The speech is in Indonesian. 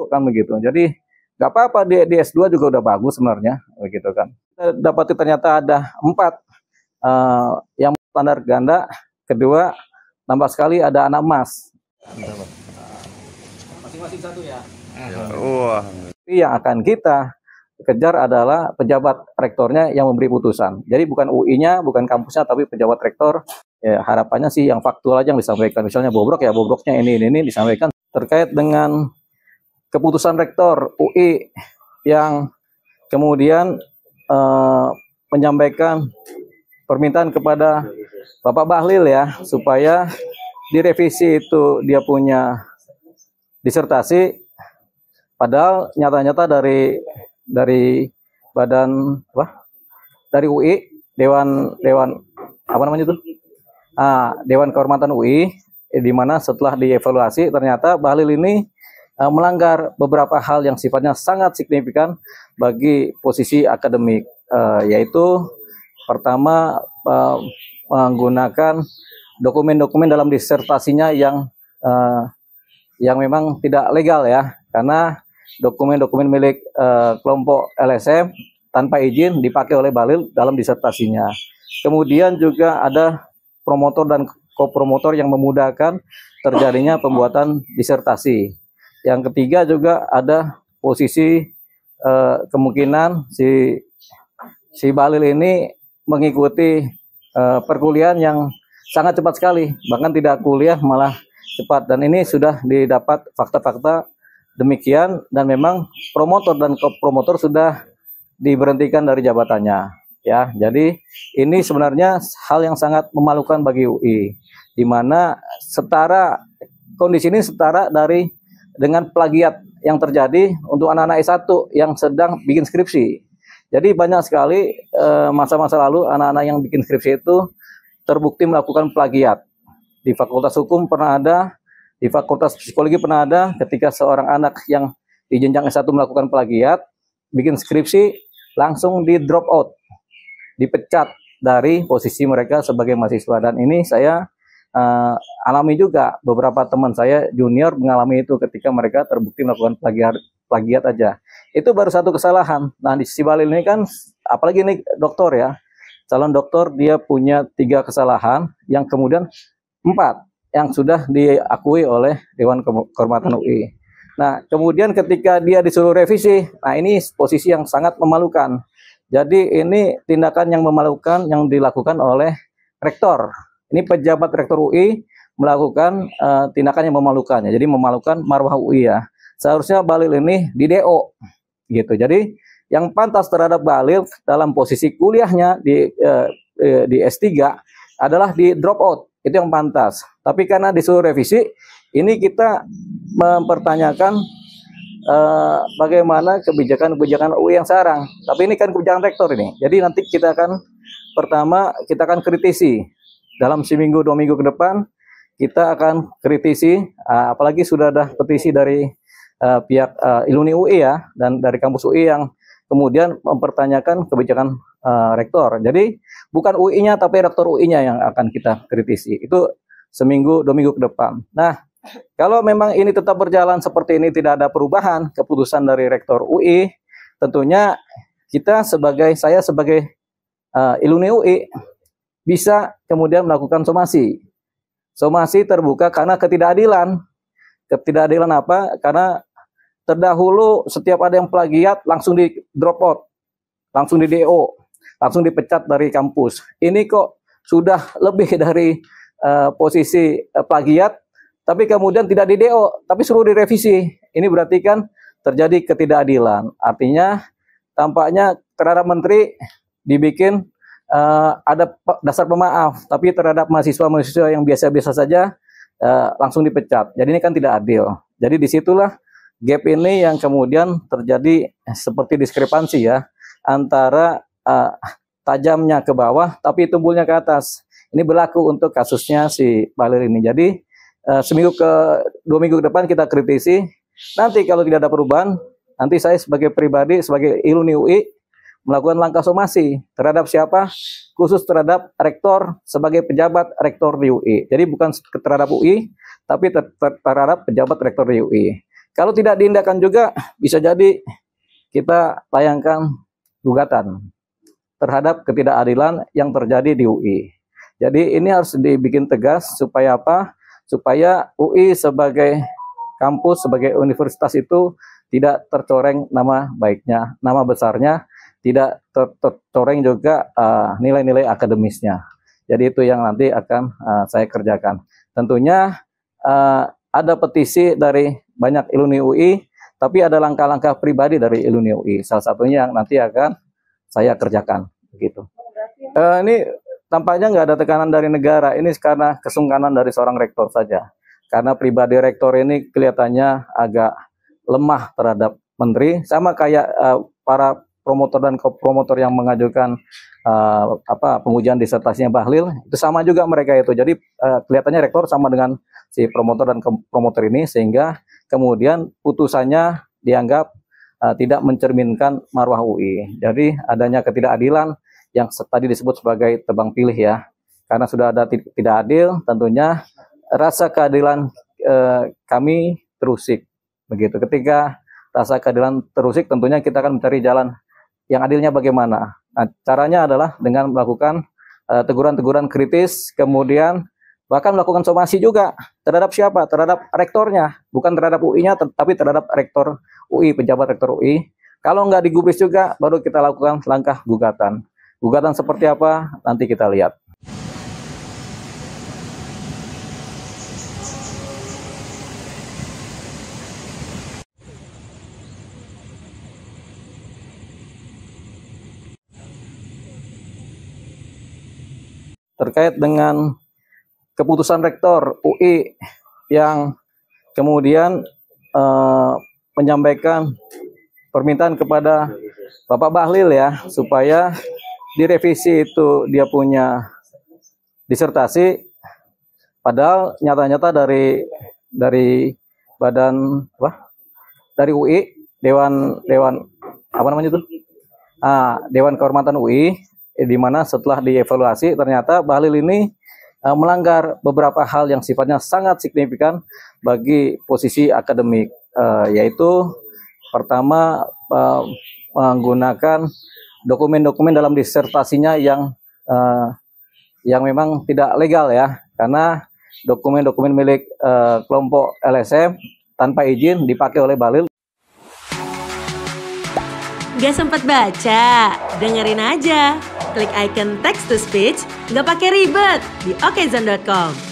kan begitu. Jadi nggak apa-apa di S2 juga udah bagus sebenarnya, begitu kan. Kita dapati ternyata ada 4 yang standar ganda, kedua tambah sekali ada anak emas. Masing-masing satu ya. Wah. Yang akan kita kejar adalah pejabat rektornya yang memberi putusan. Jadi bukan UI-nya, bukan kampusnya, tapi pejabat rektor. Ya, harapannya sih yang faktual aja yang disampaikan. Misalnya bobrok ya bobroknya ini disampaikan terkait dengan keputusan rektor UI yang kemudian menyampaikan permintaan kepada Bapak Bahlil ya supaya direvisi itu dia punya disertasi, padahal nyata-nyata dari badan dari UI Dewan apa namanya itu Dewan Kehormatan UI, di mana setelah dievaluasi ternyata Bahlil ini melanggar beberapa hal yang sifatnya sangat signifikan bagi posisi akademik, yaitu pertama menggunakan dokumen-dokumen dalam disertasinya yang memang tidak legal ya, karena dokumen-dokumen milik kelompok LSM tanpa izin dipakai oleh Bahlil dalam disertasinya. Kemudian juga ada promotor dan kopromotor yang memudahkan terjadinya pembuatan disertasi. Yang ketiga juga ada posisi kemungkinan si Bahlil ini mengikuti perkuliahan yang sangat cepat sekali, bahkan tidak kuliah malah cepat, dan ini sudah didapat fakta-fakta demikian, dan memang promotor dan kopromotor sudah diberhentikan dari jabatannya ya. Jadi ini sebenarnya hal yang sangat memalukan bagi UI, di mana kondisi ini setara dengan plagiat yang terjadi untuk anak-anak S1 yang sedang bikin skripsi. Jadi banyak sekali masa-masa lalu anak-anak yang bikin skripsi itu terbukti melakukan plagiat. Di Fakultas Hukum pernah ada, di Fakultas Psikologi pernah ada, ketika seorang anak yang di jenjang S1 melakukan plagiat, bikin skripsi, langsung di drop out, dipecat dari posisi mereka sebagai mahasiswa. Dan ini saya alami juga, beberapa teman saya junior mengalami itu ketika mereka terbukti melakukan plagiat aja. Itu baru satu kesalahan. Nah di sisi Bahlil ini kan, apalagi ini doktor ya, calon doktor, dia punya 3 kesalahan yang kemudian 4 yang sudah diakui oleh Dewan Kehormatan UI. Nah kemudian ketika dia disuruh revisi, nah ini posisi yang sangat memalukan. Jadi ini tindakan yang memalukan yang dilakukan oleh rektor. Ini pejabat rektor UI melakukan tindakan yang memalukannya. Jadi memalukan marwah UI ya. Seharusnya Bahlil ini di DO gitu. Jadi yang pantas terhadap Bahlil dalam posisi kuliahnya di S3 adalah di drop out. Itu yang pantas. Tapi karena disuruh revisi, ini kita mempertanyakan bagaimana kebijakan UI yang sekarang. Tapi ini kan kebijakan rektor ini. Jadi nanti kita akan kritisi dalam seminggu 2 minggu ke depan. Kita akan kritisi, apalagi sudah ada petisi dari pihak Iluni UI ya, dan dari kampus UI yang kemudian mempertanyakan kebijakan rektor. Jadi bukan UI-nya tapi rektor UI-nya yang akan kita kritisi. Itu seminggu 2 minggu ke depan. Nah, kalau memang ini tetap berjalan seperti ini, tidak ada perubahan keputusan dari rektor UI, tentunya saya sebagai Iluni UI bisa kemudian melakukan somasi. Somasi terbuka karena ketidakadilan. Ketidakadilan apa? Karena terdahulu setiap ada yang plagiat langsung di drop out, langsung di DO, langsung dipecat dari kampus. Ini kok sudah lebih dari posisi plagiat, tapi kemudian tidak di DO, tapi suruh direvisi. Ini berarti kan terjadi ketidakadilan. Artinya tampaknya terhadap menteri dibikin ada dasar pemaaf, tapi terhadap mahasiswa-mahasiswa yang biasa-biasa saja langsung dipecat. Jadi ini kan tidak adil. Jadi disitulah gap ini yang kemudian terjadi seperti diskrepansi ya, antara tajamnya ke bawah tapi tumbulnya ke atas. Ini berlaku untuk kasusnya si Bahlil ini. Jadi 2 minggu ke depan kita kritisi. Nanti kalau tidak ada perubahan, nanti saya sebagai pribadi, sebagai Iluni UI melakukan langkah somasi terhadap siapa? Khusus terhadap rektor sebagai pejabat rektor di UI. Jadi bukan terhadap UI, tapi terhadap pejabat rektor di UI. Kalau tidak diindahkan juga, bisa jadi kita layangkan gugatan terhadap ketidakadilan yang terjadi di UI. Jadi ini harus dibikin tegas supaya apa? Supaya UI sebagai kampus, sebagai universitas itu tidak tercoreng nama baiknya, nama besarnya, tidak tercoreng juga nilai-nilai akademisnya. Jadi itu yang nanti akan saya kerjakan. Tentunya ada petisi dari banyak alumni UI, tapi ada langkah-langkah pribadi dari alumni UI. Salah satunya yang nanti akan saya kerjakan, begitu. Ini tampaknya nggak ada tekanan dari negara. Ini karena kesungkanan dari seorang rektor saja. Karena pribadi rektor ini kelihatannya agak lemah terhadap menteri, sama kayak para promotor dan kopromotor yang mengajukan pengujian disertasinya Bahlil, itu sama juga mereka itu. Jadi kelihatannya rektor sama dengan si promotor dan promotor ini, sehingga kemudian putusannya dianggap tidak mencerminkan marwah UI. Jadi adanya ketidakadilan yang tadi disebut sebagai tebang pilih ya, karena sudah ada tidak adil, tentunya rasa keadilan kami terusik, begitu. Ketika rasa keadilan terusik, tentunya kita akan mencari jalan yang adilnya bagaimana. Nah, caranya adalah dengan melakukan teguran-teguran kritis, kemudian bahkan melakukan somasi juga terhadap siapa? Terhadap rektornya, bukan terhadap UI-nya, tapi terhadap rektor UI, pejabat rektor UI. Kalau nggak digubris juga, baru kita lakukan langkah gugatan. Gugatan seperti apa? Nanti kita lihat. Terkait dengan keputusan rektor UI yang kemudian menyampaikan permintaan kepada Bapak Bahlil ya, supaya direvisi itu dia punya disertasi, padahal nyata-nyata dari badan dari UI, Dewan apa namanya itu? Dewan Kehormatan UI, di mana setelah dievaluasi ternyata Bahlil ini melanggar beberapa hal yang sifatnya sangat signifikan bagi posisi akademik, yaitu pertama menggunakan dokumen-dokumen dalam disertasinya yang memang tidak legal ya, karena dokumen-dokumen milik kelompok LSM tanpa izin dipakai oleh Bahlil. Gak sempat baca? Dengerin aja. Klik icon text to speech, gak pakai ribet di okezone.com.